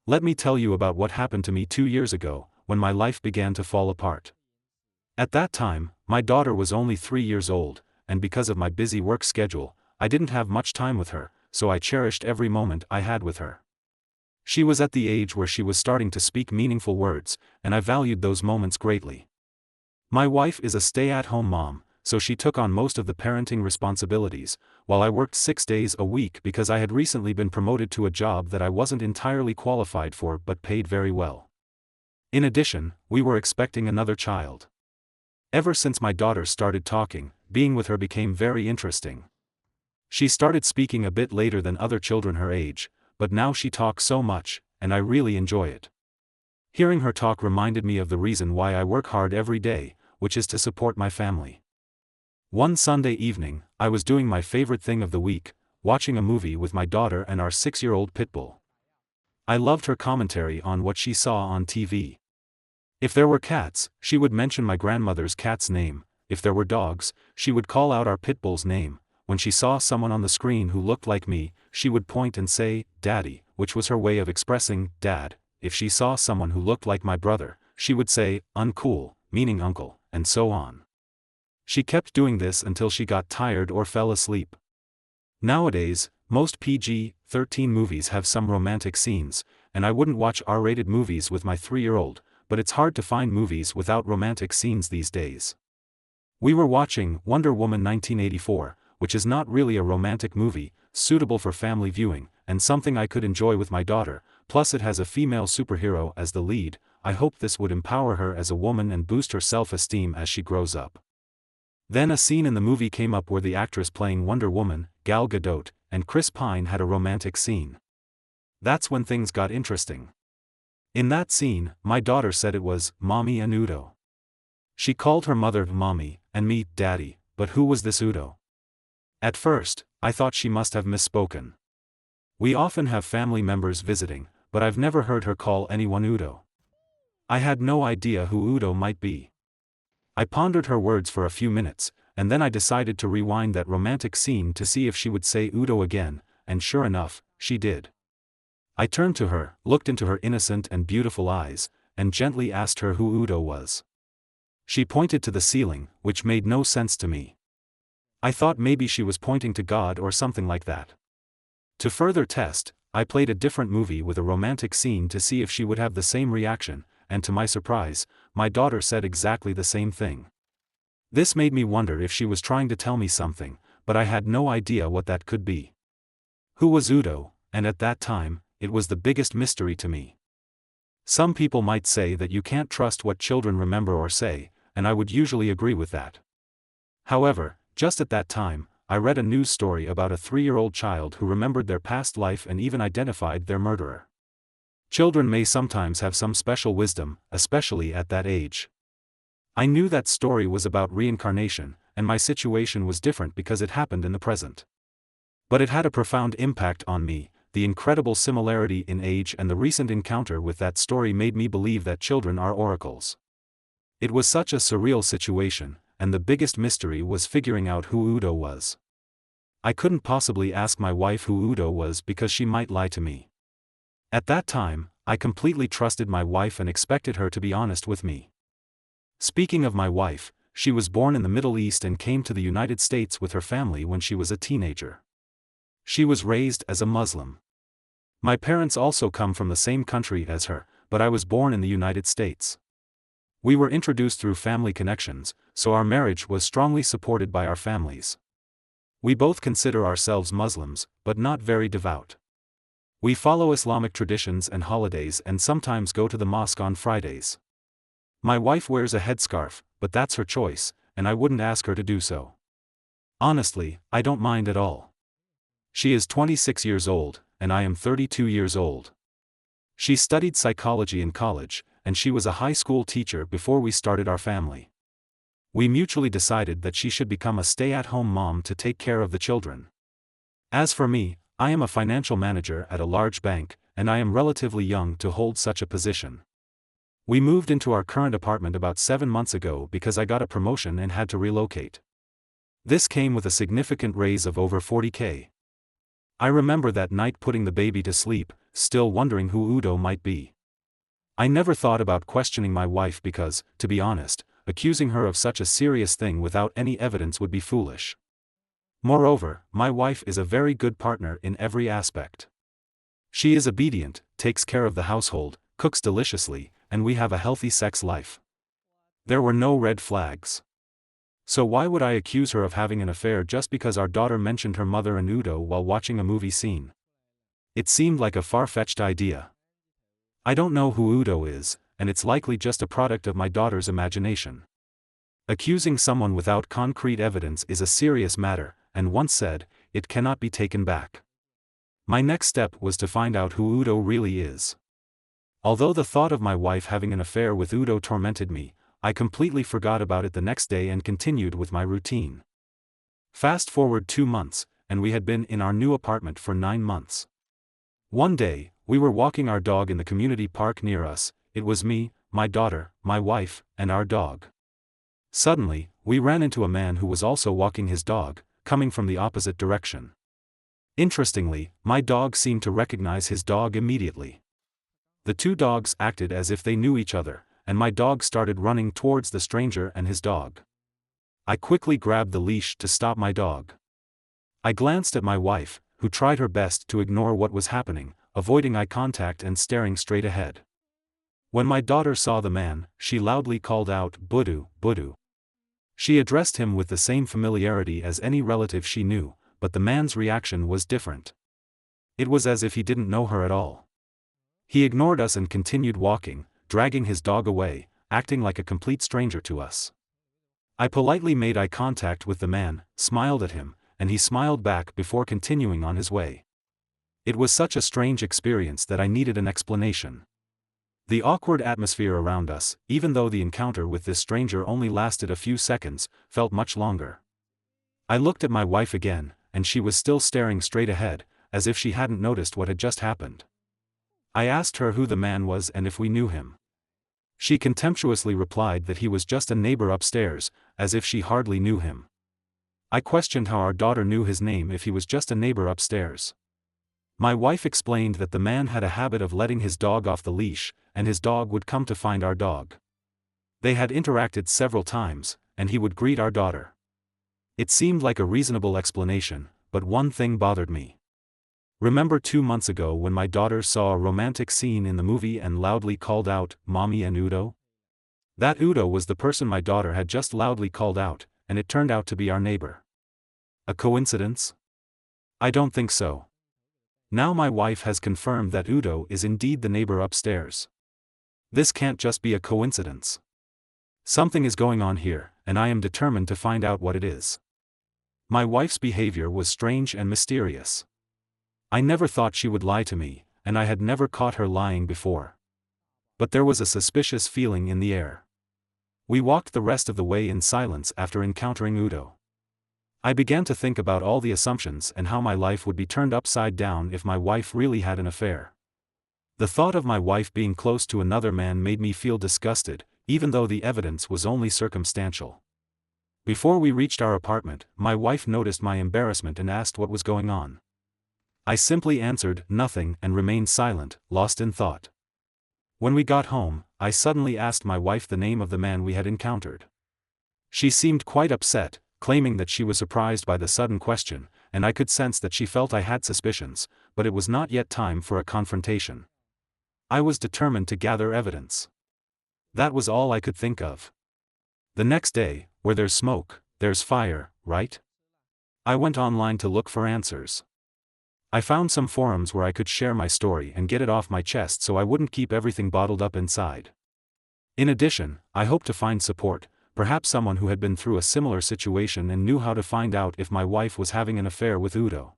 Let me tell you about what happened to me 2 years ago, when my life began to fall apart. At that time, my daughter was only 3 years old, and because of my busy work schedule, I didn't have much time with her, so I cherished every moment I had with her. She was at the age where she was starting to speak meaningful words, and I valued those moments greatly. My wife is a stay-at-home mom, so she took on most of the parenting responsibilities, while I worked 6 days a week because I had recently been promoted to a job that I wasn't entirely qualified for but paid very well. In addition, we were expecting another child. Ever since my daughter started talking, being with her became very interesting. She started speaking a bit later than other children her age, but now she talks so much, and I really enjoy it. Hearing her talk reminded me of the reason why I work hard every day, which is to support my family. One Sunday evening, I was doing my favorite thing of the week, watching a movie with my daughter and our 6-year-old pit bull. I loved her commentary on what she saw on TV. If there were cats, she would mention my grandmother's cat's name; if there were dogs, she would call out our pit bull's name; when she saw someone on the screen who looked like me, she would point and say, "Daddy," which was her way of expressing, Dad. If she saw someone who looked like my brother, she would say, "Uncool," meaning uncle, and so on. She kept doing this until she got tired or fell asleep. Nowadays, most PG-13 movies have some romantic scenes, and I wouldn't watch R-rated movies with my 3-year-old, but it's hard to find movies without romantic scenes these days. We were watching Wonder Woman 1984, which is not really a romantic movie, suitable for family viewing, and something I could enjoy with my daughter, plus it has a female superhero as the lead. I hope this would empower her as a woman and boost her self-esteem as she grows up. Then a scene in the movie came up where the actress playing Wonder Woman, Gal Gadot, and Chris Pine had a romantic scene. That's when things got interesting. In that scene, my daughter said it was Mommy and Udo. She called her mother Mommy, and me Daddy, but who was this Udo? At first, I thought she must have misspoken. We often have family members visiting, but I've never heard her call anyone Udo. I had no idea who Udo might be. I pondered her words for a few minutes, and then I decided to rewind that romantic scene to see if she would say Udo again, and sure enough, she did. I turned to her, looked into her innocent and beautiful eyes, and gently asked her who Udo was. She pointed to the ceiling, which made no sense to me. I thought maybe she was pointing to God or something like that. To further test, I played a different movie with a romantic scene to see if she would have the same reaction, and to my surprise, my daughter said exactly the same thing. This made me wonder if she was trying to tell me something, but I had no idea what that could be. Who was Udo? And at that time, it was the biggest mystery to me. Some people might say that you can't trust what children remember or say, and I would usually agree with that. However, just at that time, I read a news story about a 3-year-old child who remembered their past life and even identified their murderer. Children may sometimes have some special wisdom, especially at that age. I knew that story was about reincarnation, and my situation was different because it happened in the present. But it had a profound impact on me. The incredible similarity in age and the recent encounter with that story made me believe that children are oracles. It was such a surreal situation, and the biggest mystery was figuring out who Udo was. I couldn't possibly ask my wife who Udo was because she might lie to me. At that time, I completely trusted my wife and expected her to be honest with me. Speaking of my wife, she was born in the Middle East and came to the United States with her family when she was a teenager. She was raised as a Muslim. My parents also come from the same country as her, but I was born in the United States. We were introduced through family connections, so our marriage was strongly supported by our families. We both consider ourselves Muslims, but not very devout. We follow Islamic traditions and holidays and sometimes go to the mosque on Fridays. My wife wears a headscarf, but that's her choice, and I wouldn't ask her to do so. Honestly, I don't mind at all. She is 26 years old, and I am 32 years old. She studied psychology in college, and she was a high school teacher before we started our family. We mutually decided that she should become a stay-at-home mom to take care of the children. As for me, I am a financial manager at a large bank, and I am relatively young to hold such a position. We moved into our current apartment about 7 months ago because I got a promotion and had to relocate. This came with a significant raise of over $40,000. I remember that night putting the baby to sleep, still wondering who Udo might be. I never thought about questioning my wife because, to be honest, accusing her of such a serious thing without any evidence would be foolish. Moreover, my wife is a very good partner in every aspect. She is obedient, takes care of the household, cooks deliciously, and we have a healthy sex life. There were no red flags. So why would I accuse her of having an affair just because our daughter mentioned her mother and Udo while watching a movie scene? It seemed like a far-fetched idea. I don't know who Udo is, and it's likely just a product of my daughter's imagination. Accusing someone without concrete evidence is a serious matter, and once said, it cannot be taken back. My next step was to find out who Udo really is. Although the thought of my wife having an affair with Udo tormented me, I completely forgot about it the next day and continued with my routine. Fast forward 2 months, and we had been in our new apartment for 9 months. One day, we were walking our dog in the community park near us. It was me, my daughter, my wife, and our dog. Suddenly, we ran into a man who was also walking his dog, coming from the opposite direction. Interestingly, my dog seemed to recognize his dog immediately. The two dogs acted as if they knew each other, and my dog started running towards the stranger and his dog. I quickly grabbed the leash to stop my dog. I glanced at my wife, who tried her best to ignore what was happening, avoiding eye contact and staring straight ahead. When my daughter saw the man, she loudly called out, "Budu, Budu." She addressed him with the same familiarity as any relative she knew, but the man's reaction was different. It was as if he didn't know her at all. He ignored us and continued walking, dragging his dog away, acting like a complete stranger to us. I politely made eye contact with the man, smiled at him, and he smiled back before continuing on his way. It was such a strange experience that I needed an explanation. The awkward atmosphere around us, even though the encounter with this stranger only lasted a few seconds, felt much longer. I looked at my wife again, and she was still staring straight ahead, as if she hadn't noticed what had just happened. I asked her who the man was and if we knew him. She contemptuously replied that he was just a neighbor upstairs, as if she hardly knew him. I questioned how our daughter knew his name if he was just a neighbor upstairs. My wife explained that the man had a habit of letting his dog off the leash, and his dog would come to find our dog. They had interacted several times, and he would greet our daughter. It seemed like a reasonable explanation, but one thing bothered me. Remember 2 months ago when my daughter saw a romantic scene in the movie and loudly called out, "Mommy and Udo"? That Udo was the person my daughter had just loudly called out, and it turned out to be our neighbor. A coincidence? I don't think so. Now my wife has confirmed that Udo is indeed the neighbor upstairs. This can't just be a coincidence. Something is going on here, and I am determined to find out what it is. My wife's behavior was strange and mysterious. I never thought she would lie to me, and I had never caught her lying before. But there was a suspicious feeling in the air. We walked the rest of the way in silence after encountering Udo. I began to think about all the assumptions and how my life would be turned upside down if my wife really had an affair. The thought of my wife being close to another man made me feel disgusted, even though the evidence was only circumstantial. Before we reached our apartment, my wife noticed my embarrassment and asked what was going on. I simply answered, "Nothing," and remained silent, lost in thought. When we got home, I suddenly asked my wife the name of the man we had encountered. She seemed quite upset, claiming that she was surprised by the sudden question, and I could sense that she felt I had suspicions, but it was not yet time for a confrontation. I was determined to gather evidence. That was all I could think of. The next day, where there's smoke, there's fire, right? I went online to look for answers. I found some forums where I could share my story and get it off my chest so I wouldn't keep everything bottled up inside. In addition, I hoped to find support, perhaps someone who had been through a similar situation and knew how to find out if my wife was having an affair with Udo.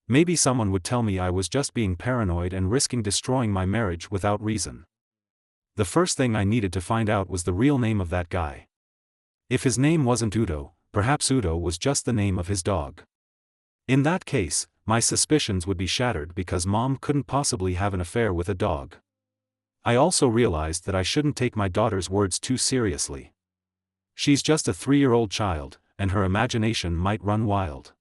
Maybe someone would tell me I was just being paranoid and risking destroying my marriage without reason. The first thing I needed to find out was the real name of that guy. If his name wasn't Udo, perhaps Udo was just the name of his dog. In that case, my suspicions would be shattered because Mom couldn't possibly have an affair with a dog. I also realized that I shouldn't take my daughter's words too seriously. She's just a 3-year-old child, and her imagination might run wild.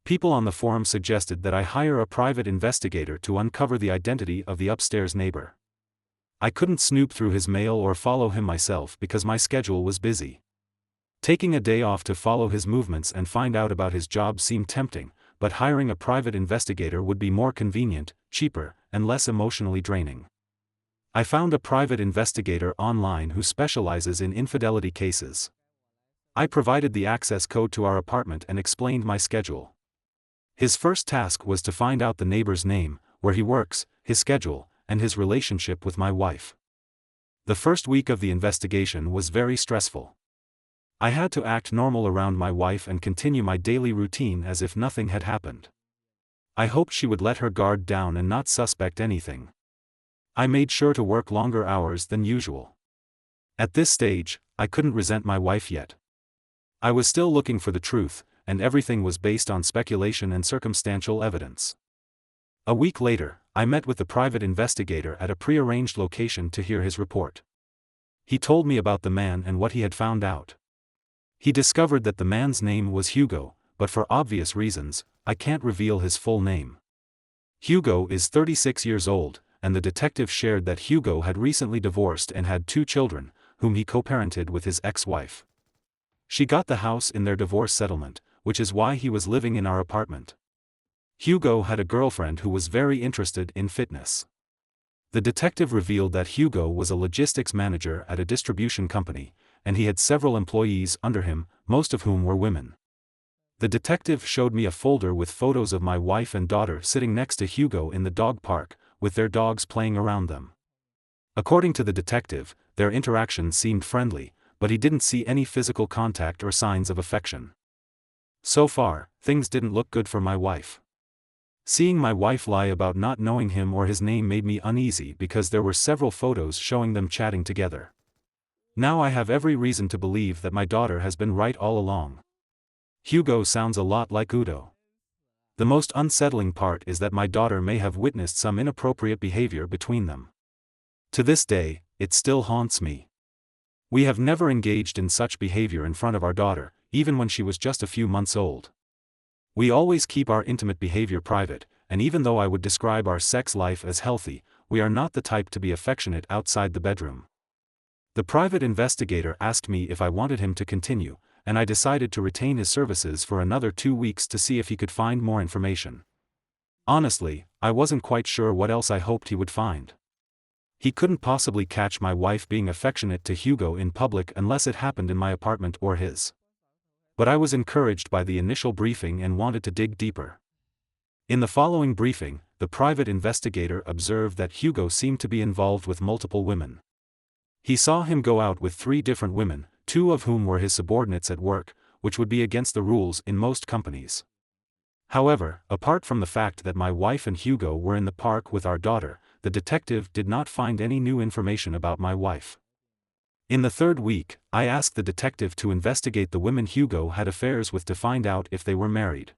People on the forum suggested that I hire a private investigator to uncover the identity of the upstairs neighbor. I couldn't snoop through his mail or follow him myself because my schedule was busy. Taking a day off to follow his movements and find out about his job seemed tempting, but hiring a private investigator would be more convenient, cheaper, and less emotionally draining. I found a private investigator online who specializes in infidelity cases. I provided the access code to our apartment and explained my schedule. His first task was to find out the neighbor's name, where he works, his schedule, and his relationship with my wife. The first week of the investigation was very stressful. I had to act normal around my wife and continue my daily routine as if nothing had happened. I hoped she would let her guard down and not suspect anything. I made sure to work longer hours than usual. At this stage, I couldn't resent my wife yet. I was still looking for the truth, and everything was based on speculation and circumstantial evidence. A week later, I met with the private investigator at a prearranged location to hear his report. He told me about the man and what he had found out. He discovered that the man's name was Hugo, but for obvious reasons, I can't reveal his full name. Hugo is 36 years old, and the detective shared that Hugo had recently divorced and had 2 children, whom he co-parented with his ex-wife. She got the house in their divorce settlement, which is why he was living in our apartment. Hugo had a girlfriend who was very interested in fitness. The detective revealed that Hugo was a logistics manager at a distribution company, and he had several employees under him, most of whom were women. The detective showed me a folder with photos of my wife and daughter sitting next to Hugo in the dog park, with their dogs playing around them. According to the detective, their interaction seemed friendly, but he didn't see any physical contact or signs of affection. So far, things didn't look good for my wife. Seeing my wife lie about not knowing him or his name made me uneasy because there were several photos showing them chatting together. Now I have every reason to believe that my daughter has been right all along. Hugo sounds a lot like Udo. The most unsettling part is that my daughter may have witnessed some inappropriate behavior between them. To this day, it still haunts me. We have never engaged in such behavior in front of our daughter, even when she was just a few months old. We always keep our intimate behavior private, and even though I would describe our sex life as healthy, we are not the type to be affectionate outside the bedroom. The private investigator asked me if I wanted him to continue, and I decided to retain his services for another 2 weeks to see if he could find more information. Honestly, I wasn't quite sure what else I hoped he would find. He couldn't possibly catch my wife being affectionate to Hugo in public unless it happened in my apartment or his. But I was encouraged by the initial briefing and wanted to dig deeper. In the following briefing, the private investigator observed that Hugo seemed to be involved with multiple women. He saw him go out with 3 different women, 2 of whom were his subordinates at work, which would be against the rules in most companies. However, apart from the fact that my wife and Hugo were in the park with our daughter, the detective did not find any new information about my wife. In the 3rd week, I asked the detective to investigate the women Hugo had affairs with to find out if they were married.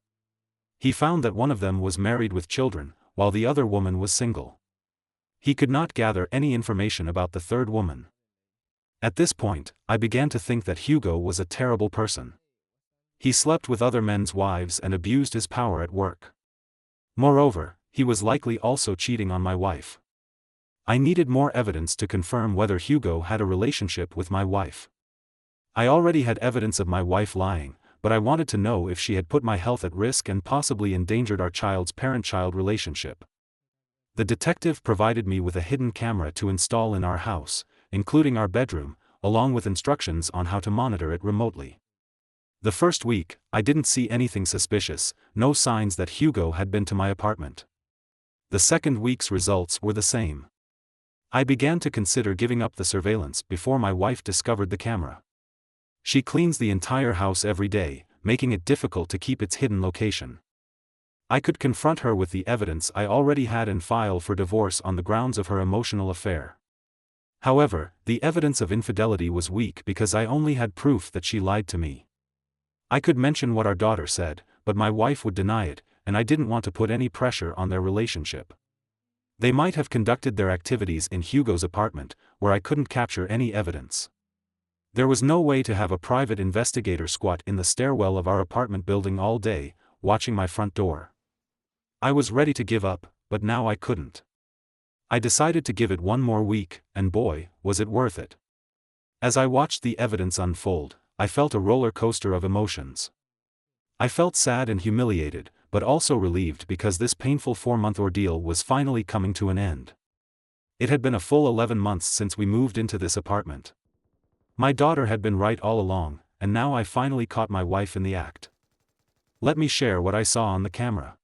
He found that one of them was married with children, while the other woman was single. He could not gather any information about the 3rd woman. At this point, I began to think that Hugo was a terrible person. He slept with other men's wives and abused his power at work. Moreover, he was likely also cheating on my wife. I needed more evidence to confirm whether Hugo had a relationship with my wife. I already had evidence of my wife lying, but I wanted to know if she had put my health at risk and possibly endangered our child's parent-child relationship. The detective provided me with a hidden camera to install in our house, including our bedroom, along with instructions on how to monitor it remotely. The first week, I didn't see anything suspicious, no signs that Hugo had been to my apartment. The second week's results were the same. I began to consider giving up the surveillance before my wife discovered the camera. She cleans the entire house every day, making it difficult to keep its hidden location. I could confront her with the evidence I already had and file for divorce on the grounds of her emotional affair. However, the evidence of infidelity was weak because I only had proof that she lied to me. I could mention what our daughter said, but my wife would deny it, and I didn't want to put any pressure on their relationship. They might have conducted their activities in Hugo's apartment, where I couldn't capture any evidence. There was no way to have a private investigator squat in the stairwell of our apartment building all day, watching my front door. I was ready to give up, but now I couldn't. I decided to give it one more week, and boy, was it worth it. As I watched the evidence unfold, I felt a roller coaster of emotions. I felt sad and humiliated, but also relieved because this painful 4-month ordeal was finally coming to an end. It had been a full 11 months since we moved into this apartment. My daughter had been right all along, and now I finally caught my wife in the act. Let me share what I saw on the camera.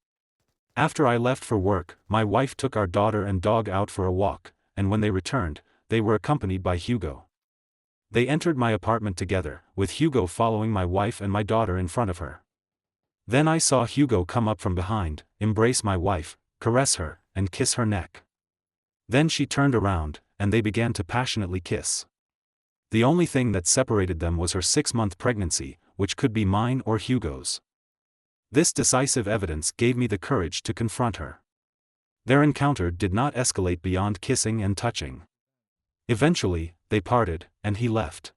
After I left for work, my wife took our daughter and dog out for a walk, and when they returned, they were accompanied by Hugo. They entered my apartment together, with Hugo following my wife and my daughter in front of her. Then I saw Hugo come up from behind, embrace my wife, caress her, and kiss her neck. Then she turned around, and they began to passionately kiss. The only thing that separated them was her 6-month pregnancy, which could be mine or Hugo's. This decisive evidence gave me the courage to confront her. Their encounter did not escalate beyond kissing and touching. Eventually, they parted, and he left.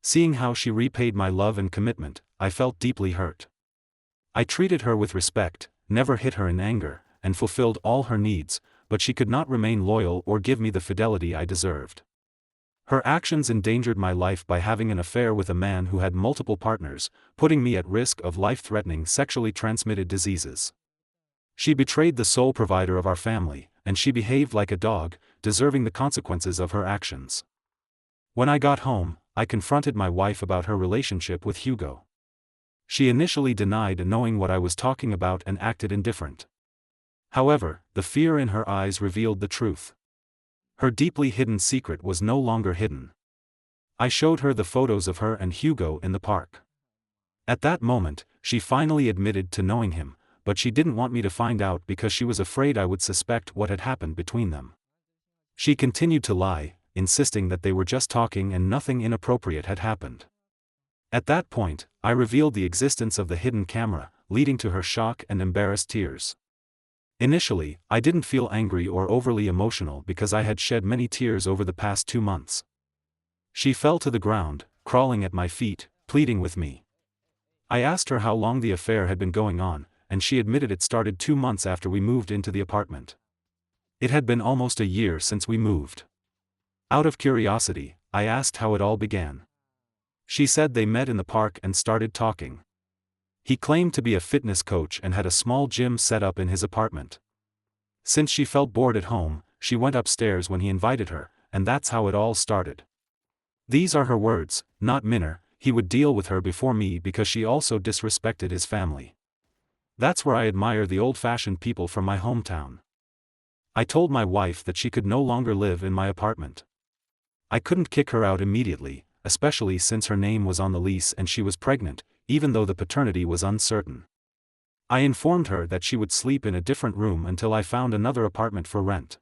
Seeing how she repaid my love and commitment, I felt deeply hurt. I treated her with respect, never hit her in anger, and fulfilled all her needs, but she could not remain loyal or give me the fidelity I deserved. Her actions endangered my life by having an affair with a man who had multiple partners, putting me at risk of life-threatening sexually transmitted diseases. She betrayed the sole provider of our family, and she behaved like a dog, deserving the consequences of her actions. When I got home, I confronted my wife about her relationship with Hugo. She initially denied knowing what I was talking about and acted indifferent. However, the fear in her eyes revealed the truth. Her deeply hidden secret was no longer hidden. I showed her the photos of her and Hugo in the park. At that moment, she finally admitted to knowing him, but she didn't want me to find out because she was afraid I would suspect what had happened between them. She continued to lie, insisting that they were just talking and nothing inappropriate had happened. At that point, I revealed the existence of the hidden camera, leading to her shock and embarrassed tears. Initially, I didn't feel angry or overly emotional because I had shed many tears over the past 2 months. She fell to the ground, crawling at my feet, pleading with me. I asked her how long the affair had been going on, and she admitted it started 2 months after we moved into the apartment. It had been almost a year since we moved. Out of curiosity, I asked how it all began. She said they met in the park and started talking. He claimed to be a fitness coach and had a small gym set up in his apartment. Since she felt bored at home, she went upstairs when he invited her, and that's how it all started. These are her words, not minor. He would deal with her before me because she also disrespected his family. That's where I admire the old-fashioned people from my hometown. I told my wife that she could no longer live in my apartment. I couldn't kick her out immediately, especially since her name was on the lease and she was pregnant, even though the paternity was uncertain. I informed her that she would sleep in a different room until I found another apartment for rent.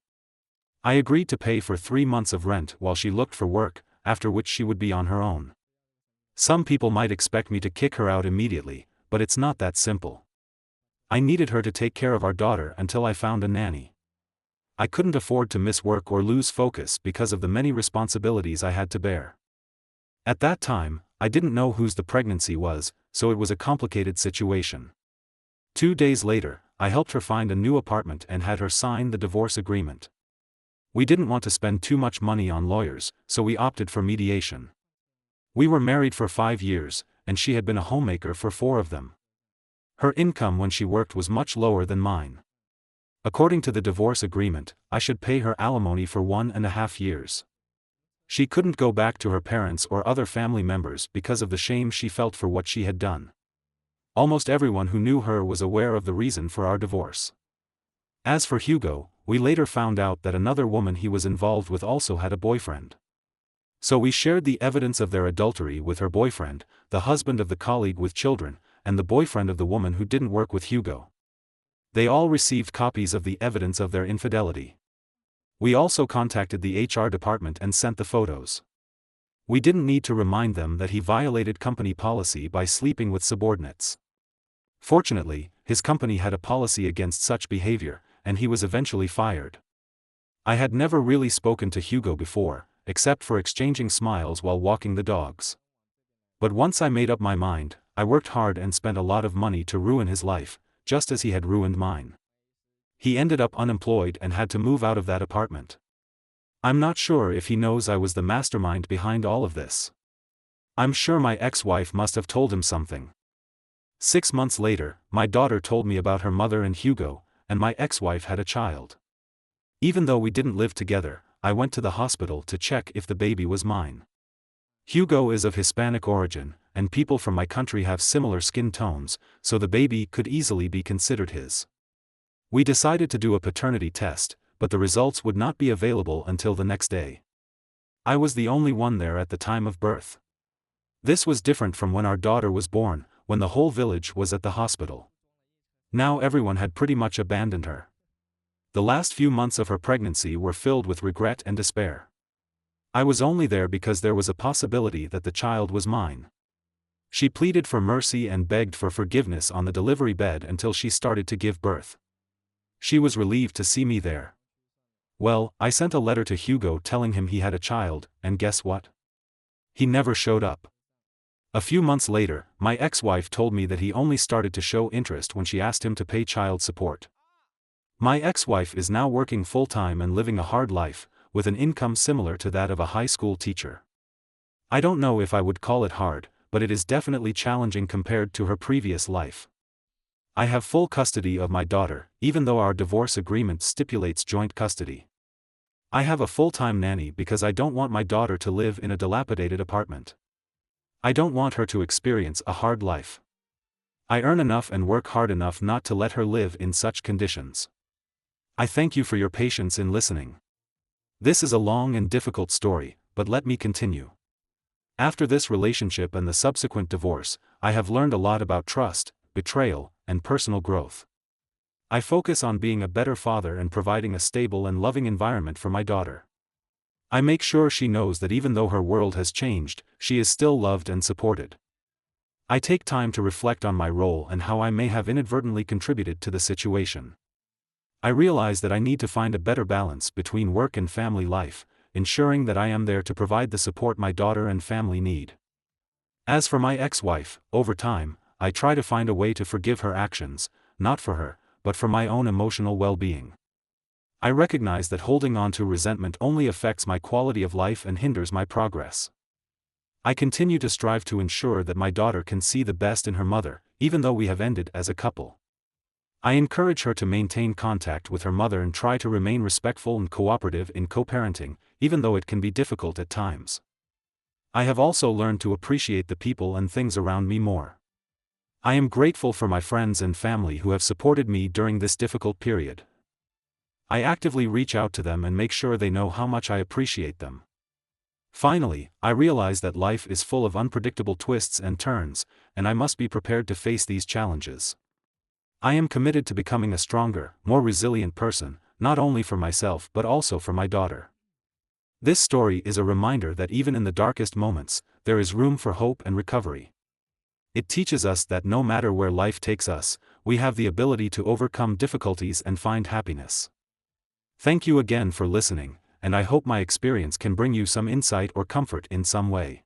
I agreed to pay for 3 months of rent while she looked for work, after which she would be on her own. Some people might expect me to kick her out immediately, but it's not that simple. I needed her to take care of our daughter until I found a nanny. I couldn't afford to miss work or lose focus because of the many responsibilities I had to bear. At that time, I didn't know whose the pregnancy was, so it was a complicated situation. 2 days later, I helped her find a new apartment and had her sign the divorce agreement. We didn't want to spend too much money on lawyers, so we opted for mediation. We were married for 5 years, and she had been a homemaker for 4 of them. Her income when she worked was much lower than mine. According to the divorce agreement, I should pay her alimony for 1.5 years. She couldn't go back to her parents or other family members because of the shame she felt for what she had done. Almost everyone who knew her was aware of the reason for our divorce. As for Hugo, we later found out that another woman he was involved with also had a boyfriend. So we shared the evidence of their adultery with her boyfriend, the husband of the colleague with children, and the boyfriend of the woman who didn't work with Hugo. They all received copies of the evidence of their infidelity. We also contacted the HR department and sent the photos. We didn't need to remind them that he violated company policy by sleeping with subordinates. Fortunately, his company had a policy against such behavior, and he was eventually fired. I had never really spoken to Hugo before, except for exchanging smiles while walking the dogs. But once I made up my mind, I worked hard and spent a lot of money to ruin his life, just as he had ruined mine. He ended up unemployed and had to move out of that apartment. I'm not sure if he knows I was the mastermind behind all of this. I'm sure my ex-wife must have told him something. 6 months later, my daughter told me about her mother and Hugo, and my ex-wife had a child. Even though we didn't live together, I went to the hospital to check if the baby was mine. Hugo is of Hispanic origin, and people from my country have similar skin tones, so the baby could easily be considered his. We decided to do a paternity test, but the results would not be available until the next day. I was the only one there at the time of birth. This was different from when our daughter was born, when the whole village was at the hospital. Now everyone had pretty much abandoned her. The last few months of her pregnancy were filled with regret and despair. I was only there because there was a possibility that the child was mine. She pleaded for mercy and begged for forgiveness on the delivery bed until she started to give birth. She was relieved to see me there. Well, I sent a letter to Hugo telling him he had a child, and guess what? He never showed up. A few months later, my ex-wife told me that he only started to show interest when she asked him to pay child support. My ex-wife is now working full-time and living a hard life, with an income similar to that of a high school teacher. I don't know if I would call it hard, but it is definitely challenging compared to her previous life. I have full custody of my daughter, even though our divorce agreement stipulates joint custody. I have a full-time nanny because I don't want my daughter to live in a dilapidated apartment. I don't want her to experience a hard life. I earn enough and work hard enough not to let her live in such conditions. I thank you for your patience in listening. This is a long and difficult story, but let me continue. After this relationship and the subsequent divorce, I have learned a lot about trust, betrayal, and personal growth. I focus on being a better father and providing a stable and loving environment for my daughter. I make sure she knows that even though her world has changed, she is still loved and supported. I take time to reflect on my role and how I may have inadvertently contributed to the situation. I realize that I need to find a better balance between work and family life, ensuring that I am there to provide the support my daughter and family need. As for my ex-wife, over time, I try to find a way to forgive her actions, not for her, but for my own emotional well-being. I recognize that holding on to resentment only affects my quality of life and hinders my progress. I continue to strive to ensure that my daughter can see the best in her mother, even though we have ended as a couple. I encourage her to maintain contact with her mother and try to remain respectful and cooperative in co-parenting, even though it can be difficult at times. I have also learned to appreciate the people and things around me more. I am grateful for my friends and family who have supported me during this difficult period. I actively reach out to them and make sure they know how much I appreciate them. Finally, I realize that life is full of unpredictable twists and turns, and I must be prepared to face these challenges. I am committed to becoming a stronger, more resilient person, not only for myself but also for my daughter. This story is a reminder that even in the darkest moments, there is room for hope and recovery. It teaches us that no matter where life takes us, we have the ability to overcome difficulties and find happiness. Thank you again for listening, and I hope my experience can bring you some insight or comfort in some way.